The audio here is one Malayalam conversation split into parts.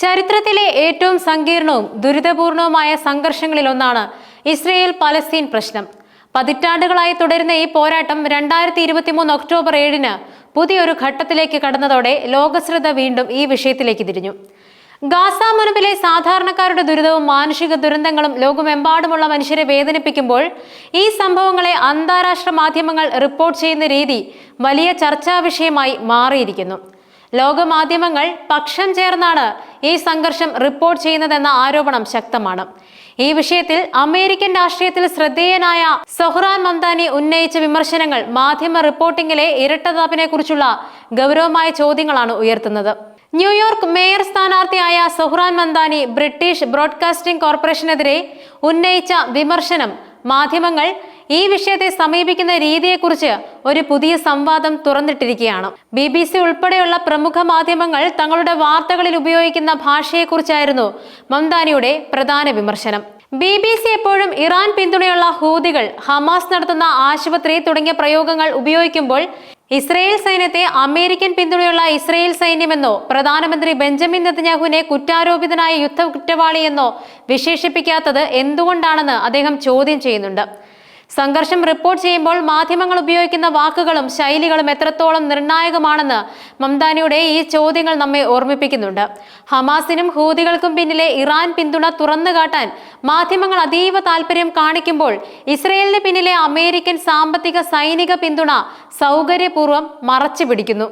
ചരിത്രത്തിലെ ഏറ്റവും സങ്കീർണവും ദുരിതപൂർണവുമായ സംഘർഷങ്ങളിലൊന്നാണ് ഇസ്രയേൽ പലസ്തീൻ പ്രശ്നം. പതിറ്റാണ്ടുകളായി തുടരുന്ന ഈ പോരാട്ടം 2023 ഒക്ടോബർ 7 പുതിയൊരു ഘട്ടത്തിലേക്ക് കടന്നതോടെ ലോകശ്രദ്ധ വീണ്ടും ഈ വിഷയത്തിലേക്ക് തിരിഞ്ഞു. ഗാസ മുനമ്പിലെ സാധാരണക്കാരുടെ ദുരിതവും മാനുഷിക ദുരന്തങ്ങളും ലോകമെമ്പാടുമുള്ള മനുഷ്യരെ വേദനിപ്പിക്കുമ്പോൾ ഈ സംഭവങ്ങളെ അന്താരാഷ്ട്ര മാധ്യമങ്ങൾ റിപ്പോർട്ട് ചെയ്യുന്ന രീതി വലിയ ചർച്ചാ വിഷയമായി മാറിയിരിക്കുന്നു. ലോകമാധ്യമങ്ങൾ പക്ഷം ചേർന്നാണ് ഈ സംഘർഷം റിപ്പോർട്ട് ചെയ്യുന്നതെന്ന ആരോപണം ശക്തമാണ്. ഈ വിഷയത്തിൽ അമേരിക്കൻ രാഷ്ട്രീയത്തിൽ ശ്രദ്ധേയനായ സൊഹ്റാൻ മംദാനി ഉന്നയിച്ച വിമർശനങ്ങൾ മാധ്യമ റിപ്പോർട്ടിംഗിലെ ഇരട്ടത്താപ്പിനെ കുറിച്ചുള്ള ഗൗരവമായ ചോദ്യങ്ങളാണ് ഉയർത്തുന്നത്. ന്യൂയോർക്ക് മേയർ സ്ഥാനാർത്ഥിയായ സൊഹ്റാൻ മംദാനി ബ്രിട്ടീഷ് ബ്രോഡ്കാസ്റ്റിംഗ് കോർപ്പറേഷനെതിരെ ഉന്നയിച്ച വിമർശനം മാധ്യമങ്ങൾ ഈ വിഷയത്തെ സമീപിക്കുന്ന രീതിയെക്കുറിച്ച് ഒരു പുതിയ സംവാദം തുറന്നിട്ടിരിക്കുകയാണ്. BBC ഉൾപ്പെടെയുള്ള പ്രമുഖ മാധ്യമങ്ങൾ തങ്ങളുടെ വാർത്തകളിൽ ഉപയോഗിക്കുന്ന ഭാഷയെക്കുറിച്ചായിരുന്നു മംദാനിയുടെ പ്രധാന വിമർശനം. BBC എപ്പോഴും ഇറാൻ പിന്തുണയുള്ള ഹൂതികൾ, ഹമാസ് നടത്തുന്ന ആശുപത്രി തുടങ്ങിയ പ്രയോഗങ്ങൾ ഉപയോഗിക്കുമ്പോൾ ഇസ്രയേൽ സൈന്യത്തെ അമേരിക്കൻ പിന്തുണയുള്ള ഇസ്രയേൽ സൈന്യമെന്നോ പ്രധാനമന്ത്രി ബെഞ്ചമിൻ നെതന്യാഹുവിനെ കുറ്റാരോപിതനായ യുദ്ധ കുറ്റവാളിയെന്നോ വിശേഷിപ്പിക്കാത്തത് എന്തുകൊണ്ടാണെന്ന് അദ്ദേഹം ചോദ്യം ചെയ്യുന്നുണ്ട്. സംഘർഷം റിപ്പോർട്ട് ചെയ്യുമ്പോൾ മാധ്യമങ്ങൾ ഉപയോഗിക്കുന്ന വാക്കുകളും ശൈലികളും എത്രത്തോളം നിർണായകമാണെന്ന് മംദാനിയുടെ ഈ ചോദ്യങ്ങൾ നമ്മെ ഓർമ്മിപ്പിക്കുന്നുണ്ട്. ഹമാസിനും ഹൂതികൾക്കും പിന്നിലെ ഇറാൻ പിന്തുണ തുറന്നുകാട്ടാൻ മാധ്യമങ്ങൾ അതീവ താല്പര്യം കാണിക്കുമ്പോൾ ഇസ്രയേലിന് പിന്നിലെ അമേരിക്കൻ സാമ്പത്തിക സൈനിക പിന്തുണ സൗകര്യപൂർവ്വം മറച്ചു പിടിക്കുന്നു.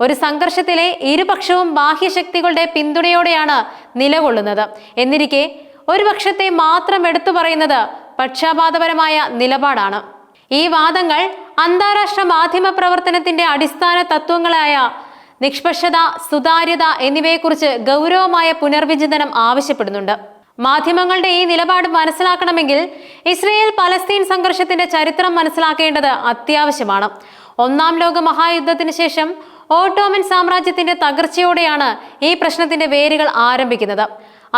ഒരു സംഘർഷത്തിലെ ഇരുപക്ഷവും ബാഹ്യശക്തികളുടെ പിന്തുണയോടെയാണ് നിലകൊള്ളുന്നത്. എന്നിരിക്കെ ഒരു പക്ഷത്തെ മാത്രം എടുത്തു പറയുന്നത് പക്ഷാപാതപരമായ നിലപാടാണ്. ഈ വാദങ്ങൾ അന്താരാഷ്ട്ര മാധ്യമ പ്രവർത്തനത്തിന്റെ അടിസ്ഥാന തത്വങ്ങളായ നിഷ്പക്ഷത, സുതാര്യത എന്നിവയെക്കുറിച്ച് ഗൗരവമായ പുനർവിചിന്തനം ആവശ്യപ്പെടുന്നുണ്ട്. മാധ്യമങ്ങളുടെ ഈ നിലപാട് മനസ്സിലാക്കണമെങ്കിൽ ഇസ്രയേൽ പലസ്തീൻ സംഘർഷത്തിന്റെ ചരിത്രം മനസ്സിലാക്കേണ്ടത് അത്യാവശ്യമാണ്. ഒന്നാം ലോക മഹായുദ്ധത്തിന് ശേഷം ഓട്ടോമൻ സാമ്രാജ്യത്തിന്റെ തകർച്ചയോടെയാണ് ഈ പ്രശ്നത്തിന്റെ വേരുകൾ ആരംഭിക്കുന്നത്.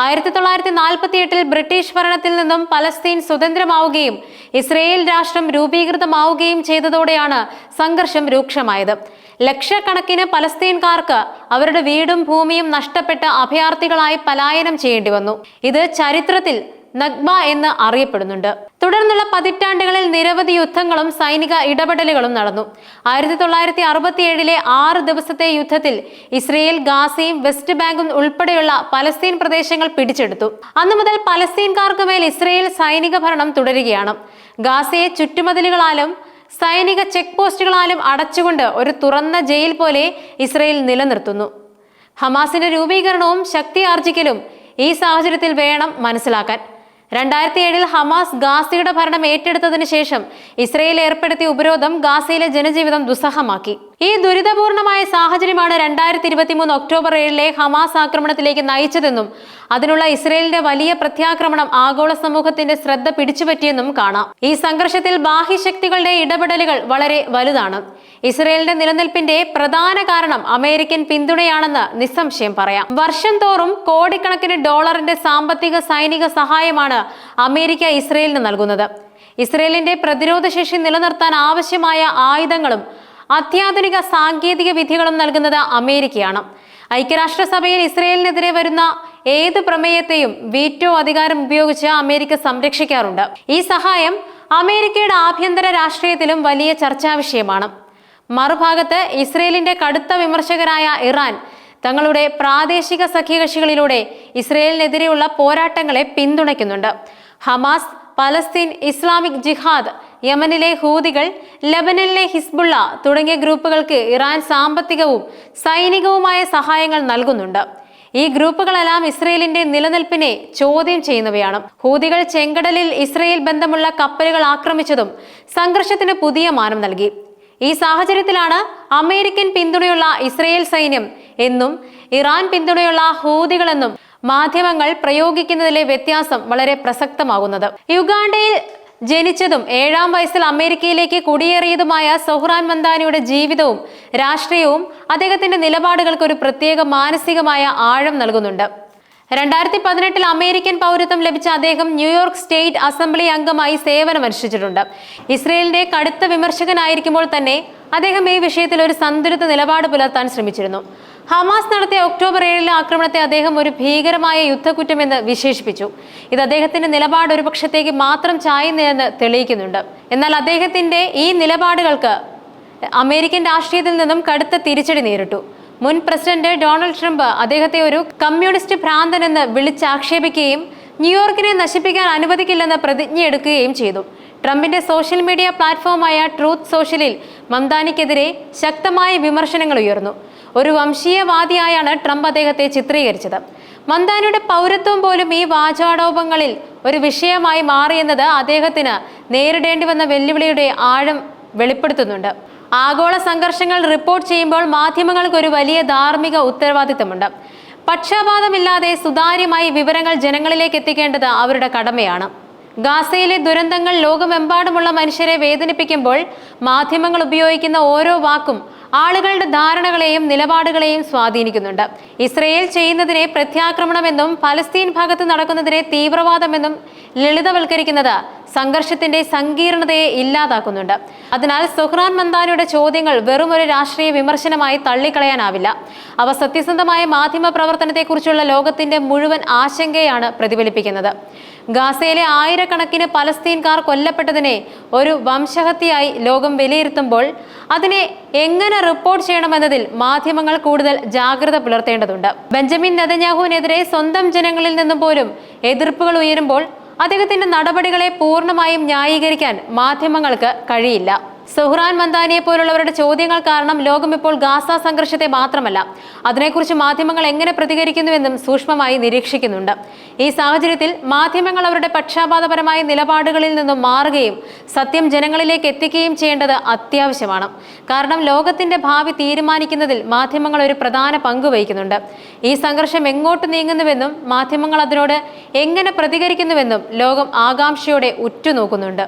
1948 ബ്രിട്ടീഷ് ഭരണത്തിൽ നിന്നും പലസ്തീൻ സ്വതന്ത്രമാവുകയും ഇസ്രയേൽ രാഷ്ട്രം രൂപീകൃതമാവുകയും ചെയ്തതോടെയാണ് സംഘർഷം രൂക്ഷമായത്. ലക്ഷക്കണക്കിന് പലസ്തീൻകാർക്ക് അവരുടെ വീടും ഭൂമിയും നഷ്ടപ്പെട്ട് അഭയാർത്ഥികളായി പലായനം ചെയ്യേണ്ടി വന്നു. ഇത് ചരിത്രത്തിൽ നഗ്ബ എന്ന് അറിയപ്പെടുന്നുണ്ട്. തുടർന്നുള്ള പതിറ്റാണ്ടുകളിൽ നിരവധി യുദ്ധങ്ങളും സൈനിക ഇടപെടലുകളും നടന്നു. 1967 6 ദിവസത്തെ യുദ്ധത്തിൽ ഇസ്രയേൽ ഗാസയും വെസ്റ്റ് ബാങ്കും ഉൾപ്പെടെയുള്ള പലസ്തീൻ പ്രദേശങ്ങൾ പിടിച്ചെടുത്തു. അന്നു മുതൽ പലസ്തീൻകാർക്ക് മേൽ ഇസ്രയേൽ സൈനിക ഭരണം തുടരുകയാണ്. ഗാസയെ ചുറ്റുമതിലുകളാലും സൈനിക ചെക്ക് പോസ്റ്റുകളാലും അടച്ചുകൊണ്ട് ഒരു തുറന്ന ജയിൽ പോലെ ഇസ്രയേൽ നിലനിർത്തുന്നു. ഹമാസിന്റെ രൂപീകരണവും ശക്തി ആർജിക്കലും ഈ സാഹചര്യത്തിൽ വേണം മനസ്സിലാക്കാൻ. 2007 ഹമാസ് ഗാസയുടെ ഭരണം ഏറ്റെടുത്തതിന് ശേഷം ഇസ്രയേൽ ഏർപ്പെടുത്തിയ ഉപരോധം ഗാസയിലെ ജനജീവിതം ദുസ്സഹമാക്കി. ഈ ദുരിതപൂർണമായ സാഹചര്യമാണ് 2023 ഒക്ടോബർ 7 ഹമാസ് ആക്രമണത്തിലേക്ക് നയിച്ചതെന്നും അതിനുള്ള ഇസ്രയേലിന്റെ വലിയ പ്രത്യാക്രമണം ആഗോള സമൂഹത്തിന്റെ ശ്രദ്ധ പിടിച്ചുപറ്റിയെന്നും കാണാം. ഈ സംഘർഷത്തിൽ ബാഹ്യശക്തികളുടെ ഇടപെടലുകൾ വളരെ വലുതാണ്. ഇസ്രയേലിന്റെ നിലനിൽപ്പിന്റെ പ്രധാന കാരണം അമേരിക്കൻ പിന്തുണയാണെന്ന് നിസ്സംശയം പറയാം. വർഷം തോറും കോടിക്കണക്കിന് ഡോളറിന്റെ സാമ്പത്തിക സൈനിക സഹായമാണ് അമേരിക്ക ഇസ്രയേലിന് നൽകുന്നത്. ഇസ്രയേലിന്റെ പ്രതിരോധ ശേഷി നിലനിർത്താൻ ആവശ്യമായ ആയുധങ്ങളും അത്യാധുനിക സാങ്കേതിക വിദ്യകളും നൽകുന്നത് അമേരിക്കയാണ്. ഐക്യരാഷ്ട്രസഭയിൽ ഇസ്രയേലിനെതിരെ വരുന്ന ഏത് പ്രമേയത്തെയും വീറ്റോ അധികാരം ഉപയോഗിച്ച് അമേരിക്ക സംരക്ഷിക്കാറുണ്ട്. ഈ സഹായം അമേരിക്കയുടെ ആഭ്യന്തര രാഷ്ട്രീയത്തിലും വലിയ ചർച്ചാ വിഷയമാണ്. മറുഭാഗത്ത് ഇസ്രയേലിന്റെ കടുത്ത വിമർശകരായ ഇറാൻ തങ്ങളുടെ പ്രാദേശിക സഖ്യകക്ഷികളിലൂടെ ഇസ്രയേലിനെതിരെയുള്ള പോരാട്ടങ്ങളെ പിന്തുണയ്ക്കുന്നുണ്ട്. ഹമാസ്, പലസ്തീൻ ഇസ്ലാമിക് ജിഹാദ്, യമനിലെ ഹൂതികൾ, ലബനനിലെ ഹിസ്ബുള്ള തുടങ്ങിയ ഗ്രൂപ്പുകൾക്ക് ഇറാൻ സാമ്പത്തികവും സൈനികവുമായ സഹായങ്ങൾ നൽകുന്നുണ്ട്. ഈ ഗ്രൂപ്പുകളെല്ലാം ഇസ്രയേലിന്റെ നിലനിൽപ്പിനെ ചോദ്യം ചെയ്യുന്നവയാണ്. ഹൂതികൾ ചെങ്കടലിൽ ഇസ്രയേൽ ബന്ധമുള്ള കപ്പലുകൾ ആക്രമിച്ചതും സംഘർഷത്തിന് പുതിയ മാനം നൽകി. ഈ സാഹചര്യത്തിലാണ് അമേരിക്കൻ പിന്തുണയുള്ള ഇസ്രയേൽ സൈന്യം എന്നും ഇറാൻ പിന്തുണയുള്ള ഹൂതികളെന്നും മാധ്യമങ്ങൾ പ്രയോഗിക്കുന്നതിലെ വ്യത്യാസം വളരെ പ്രസക്തമാകുന്നത്. യുഗാണ്ടയിൽ ജനിച്ചതും 7-ാം വയസ്സിൽ അമേരിക്കയിലേക്ക് കുടിയേറിയതുമായ സൊഹ്റാൻ മംദാനിയുടെ ജീവിതവും രാഷ്ട്രീയവും അദ്ദേഹത്തിന്റെ നിലപാടുകൾക്ക് ഒരു പ്രത്യേക മാനസികമായ ആഴം നൽകുന്നുണ്ട്. 2018 അമേരിക്കൻ പൗരത്വം ലഭിച്ച അദ്ദേഹം ന്യൂയോർക്ക് സ്റ്റേറ്റ് അസംബ്ലി അംഗമായി സേവനമനുഷ്ഠിച്ചിട്ടുണ്ട്. ഇസ്രയേലിന്റെ കടുത്ത വിമർശകനായിരിക്കുമ്പോൾ തന്നെ അദ്ദേഹം ഈ വിഷയത്തിൽ ഒരു സന്തുലിത നിലപാട് പുലർത്താൻ ശ്രമിച്ചിരുന്നു. ഹമാസ് നടത്തിയ ഒക്ടോബർ 7 ആക്രമണത്തെ അദ്ദേഹം ഒരു ഭീകരമായ യുദ്ധക്കുറ്റമെന്ന് വിശേഷിപ്പിച്ചു. ഇത് അദ്ദേഹത്തിന്റെ നിലപാട് ഒരു പക്ഷത്തേക്ക് മാത്രം ചായുന്നതെന്ന് തെളിയിക്കുന്നുണ്ട്. എന്നാൽ അദ്ദേഹത്തിന്റെ ഈ നിലപാടുകൾക്ക് അമേരിക്കൻ രാഷ്ട്രീയത്തിൽ നിന്നും കടുത്ത തിരിച്ചടി നേരിട്ടു. മുൻ പ്രസിഡന്റ് ഡൊണാൾഡ് ട്രംപ് അദ്ദേഹത്തെ ഒരു കമ്മ്യൂണിസ്റ്റ് ഭ്രാന്തൻ എന്ന് വിളിച്ചാക്ഷേപിക്കുകയും ന്യൂയോർക്കിനെ നശിപ്പിക്കാൻ അനുവദിക്കില്ലെന്ന് പ്രതിജ്ഞയെടുക്കുകയും ചെയ്തു. ട്രംപിന്റെ സോഷ്യൽ മീഡിയ പ്ലാറ്റ്ഫോമായ ട്രൂത്ത് സോഷ്യലിൽ മംദാനിക്കെതിരെ ശക്തമായ വിമർശനങ്ങൾ ഉയർന്നു. ഒരു വംശീയവാദിയായാണ് ട്രംപ് അദ്ദേഹത്തെ ചിത്രീകരിച്ചത്. മംദാനിയുടെ പൗരത്വം പോലും ഈ വാചാടോപങ്ങളിൽ ഒരു വിഷയമായി മാറിയെന്നത് അദ്ദേഹത്തിന് നേരിടേണ്ടി വന്ന വെല്ലുവിളിയുടെ ആഴം വെളിപ്പെടുത്തുന്നുണ്ട്. ആഗോള സംഘർഷങ്ങൾ റിപ്പോർട്ട് ചെയ്യുമ്പോൾ മാധ്യമങ്ങൾക്ക് ഒരു വലിയ ധാർമ്മിക ഉത്തരവാദിത്തമുണ്ട്. പക്ഷപാതമില്ലാതെ സുതാര്യമായി വിവരങ്ങൾ ജനങ്ങളിലേക്ക് എത്തിക്കേണ്ടത് അവരുടെ കടമയാണ്. ഗാസയിലെ ദുരന്തങ്ങൾ ലോകമെമ്പാടുമുള്ള മനുഷ്യരെ വേദനിപ്പിക്കുമ്പോൾ മാധ്യമങ്ങൾ ഉപയോഗിക്കുന്ന ഓരോ വാക്കും ആളുകളുടെ ധാരണകളെയും നിലപാടുകളെയും സ്വാധീനിക്കുന്നുണ്ട്. ഇസ്രയേൽ ചെയ്യുന്നതിനെ പ്രത്യാക്രമണമെന്നും പലസ്തീൻ ഭാഗത്ത് നടക്കുന്നതിനെ തീവ്രവാദമെന്നും ലളിതവൽക്കരിക്കുന്നത് സംഘർഷത്തിന്റെ സങ്കീർണതയെ ഇല്ലാതാക്കുന്നുണ്ട്. അതിനാൽ സുഹ്റാൻ മംദാനിയുടെ ചോദ്യങ്ങൾ വെറും ഒരു രാഷ്ട്രീയ വിമർശനമായി തള്ളിക്കളയാനാവില്ല. അവ സത്യസന്ധമായ മാധ്യമ പ്രവർത്തനത്തെക്കുറിച്ചുള്ള ലോകത്തിന്റെ മുഴുവൻ ആശങ്കയാണ് പ്രതിഫലിപ്പിക്കുന്നത്. ഗാസയിലെ ആയിരക്കണക്കിന് പലസ്തീൻകാർ കൊല്ലപ്പെട്ടതിനെ ഒരു വംശഹത്യയായി ലോകം വിലയിരുത്തുമ്പോൾ അതിനെ എങ്ങനെ റിപ്പോർട്ട് ചെയ്യണമെന്നതിൽ മാധ്യമങ്ങൾ കൂടുതൽ ജാഗ്രത പുലർത്തേണ്ടതുണ്ട്. ബെഞ്ചമിൻ നെതന്യാഹുവിനെതിരെ സ്വന്തം ജനങ്ങളിൽ നിന്നും പോലും എതിർപ്പുകൾ ഉയരുമ്പോൾ അദ്ദേഹത്തിന്റെ നടപടികളെ പൂർണ്ണമായും ന്യായീകരിക്കാൻ മാധ്യമങ്ങൾക്ക് കഴിയില്ല. സുഹ്റാൻ മംദാനിയെ പോലുള്ളവരുടെ ചോദ്യങ്ങൾ കാരണം ലോകം ഇപ്പോൾ ഗാസ സംഘർഷത്തെ മാത്രമല്ല, അതിനെക്കുറിച്ച് മാധ്യമങ്ങൾ എങ്ങനെ പ്രതികരിക്കുന്നുവെന്നും സൂക്ഷ്മമായി നിരീക്ഷിക്കുന്നുണ്ട്. ഈ സാഹചര്യത്തിൽ മാധ്യമങ്ങൾ അവരുടെ പക്ഷപാതപരമായ നിലപാടുകളിൽ നിന്നും മാറുകയും സത്യം ജനങ്ങളിലേക്ക് എത്തിക്കുകയും ചെയ്യേണ്ടത് അത്യാവശ്യമാണ്. കാരണം ലോകത്തിന്റെ ഭാവി തീരുമാനിക്കുന്നതിൽ മാധ്യമങ്ങൾ ഒരു പ്രധാന പങ്ക് വഹിക്കുന്നുണ്ട്. ഈ സംഘർഷം എങ്ങോട്ട് നീങ്ങുന്നുവെന്നും മാധ്യമങ്ങൾ അതിനോട് എങ്ങനെ പ്രതികരിക്കുന്നുവെന്നും ലോകം ആകാംക്ഷയോടെ ഉറ്റുനോക്കുന്നുണ്ട്.